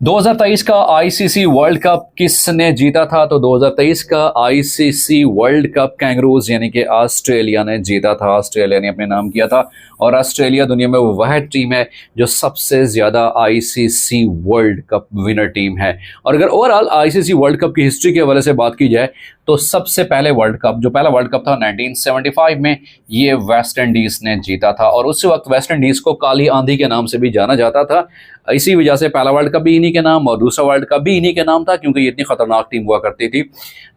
2023 का ICC world cup किसने जीता था? तो 2023 का आईसीसी वर्ल्ड कप कैंगरूज यानी कि ऑस्ट्रेलिया ने जीता था। ऑस्ट्रेलिया ने अपने नाम किया था और ऑस्ट्रेलिया दुनिया में वो वह टीम है जो सबसे ज़्यादा ICC world cup winner team है। और अगर ओवरऑल आईसीसी वर्ल्ड कप की हिस्ट्री के हवाले से बात की जाए तो सबसे पहले वर्ल्ड कप, जो पहला वर्ल्ड कप था 1975 में, ये वेस्ट इंडीज़ ने जीता था। और उस वक्त वेस्ट इंडीज़ को काली आंधी के नाम से भी जाना जाता था। इसी वजह से पहला वर्ल्ड कप भी इन्हीं के नाम और दूसरा वर्ल्ड कप भी इन्हीं के नाम था, क्योंकि ये इतनी खतरनाक टीम हुआ करती थी।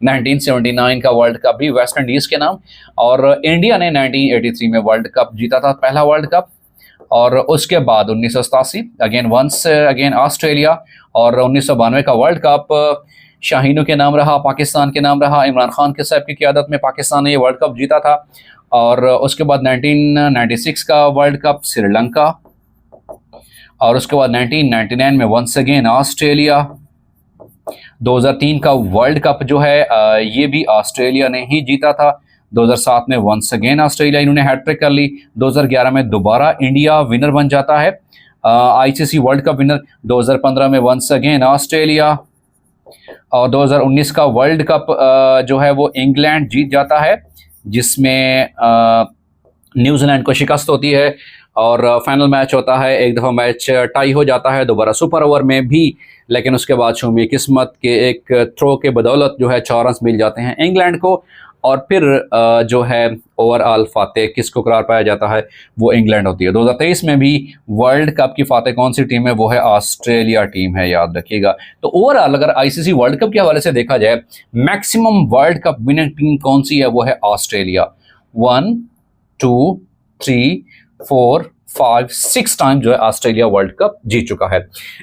1979 का वर्ल्ड कप भी वेस्ट इंडीज़ के नाम, और इंडिया ने 1983 में वर्ल्ड कप जीता था, पहला वर्ल्ड कप। और उसके बाद 1987 अगेन ऑस्ट्रेलिया, और 1992 का वर्ल्ड कप शाहीनों के नाम रहा, पाकिस्तान के नाम रहा। इमरान खान के साहब की क़यादत में पाकिस्तान ने ये वर्ल्ड कप जीता था। और उसके बाद 1996 का वर्ल्ड कप श्रीलंका, और उसके बाद 1999 में वंस अगेन ऑस्ट्रेलिया। 2003 का वर्ल्ड कप जो है ये भी ऑस्ट्रेलिया ने ही जीता था। 2007 में वंस अगेन ऑस्ट्रेलिया, इन्होंने हैट्रिक कर ली। 2011 में दोबारा इंडिया विनर बन जाता है, आईसीसी वर्ल्ड कप विनर। 2015 में वंस अगेन ऑस्ट्रेलिया, और 2019 का वर्ल्ड कप जो है वो इंग्लैंड जीत जाता है, जिसमें न्यूजीलैंड को शिकस्त होती है। और फाइनल मैच होता है, एक दफ़ा मैच टाई हो जाता है, दोबारा सुपर ओवर में भी, लेकिन उसके बाद शूमी किस्मत के एक थ्रो के बदौलत जो है 4 रन मिल जाते हैं इंग्लैंड को। और फिर जो है ओवरऑल फातेह किसको करार पाया जाता है, वो इंग्लैंड होती है। 2023 में भी वर्ल्ड कप की फातेह कौन सी टीम है, वो है ऑस्ट्रेलिया टीम है, याद रखिएगा। तो ओवरऑल अगर आईसीसी वर्ल्ड कप के हवाले से देखा जाए, maximum world cup winning team कौन सी है, वो है ऑस्ट्रेलिया। 1 2 3 4 5 6 टाइम जो है ऑस्ट्रेलिया वर्ल्ड कप जीत चुका है।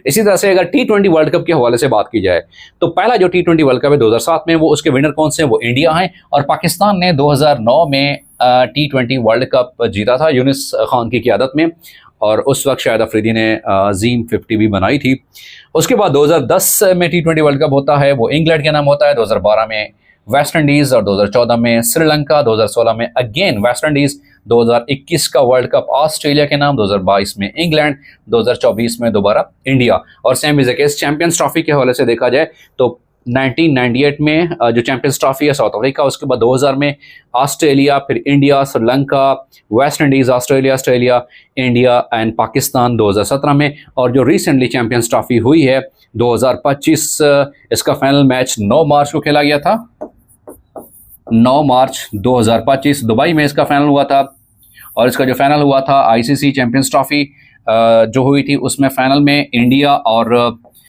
इसी तरह से अगर टी20 वर्ल्ड कप के हवाले से बात की जाए तो पहला जो टी20 वर्ल्ड कप है 2007 में, वो उसके विनर कौन से हैं, वो इंडिया हैं। और पाकिस्तान ने 2009 में टी20 वर्ल्ड कप जीता था यूनिस खान की क़यादत में, और उस वक्त शाहिद अफरीदी ने अजीम 50 भी बनाई थी। उसके बाद 2010 में टी20 वर्ल्ड कप होता है, वो इंग्लैंड के नाम होता है। 2012 में वेस्ट इंडीज़, और 2014 में श्रीलंका, 2016 में अगेन वेस्ट इंडीज़, 2021 का वर्ल्ड कप ऑस्ट्रेलिया के नाम, 2022 में इंग्लैंड, 2024 में दोबारा इंडिया। और same is the case champions trophy के हवाले से देखा जाए तो 1998 में जो चैंपियंस ट्रॉफी है साउथ अफ्रीका, उसके बाद 2000 में ऑस्ट्रेलिया, फिर India, Sri Lanka, West Indies, Australia, India and Pakistan 2017 में। और जो रिसेंटली चैंपियंस ट्रॉफी हुई है 2025, इसका फाइनल मैच 9 मार्च को खेला गया था। 9 मार्च 2025 दुबई में इसका फाइनल हुआ था। और इसका जो फाइनल हुआ था आईसीसी चैंपियंस ट्रॉफी जो हुई थी, उसमें फाइनल में इंडिया और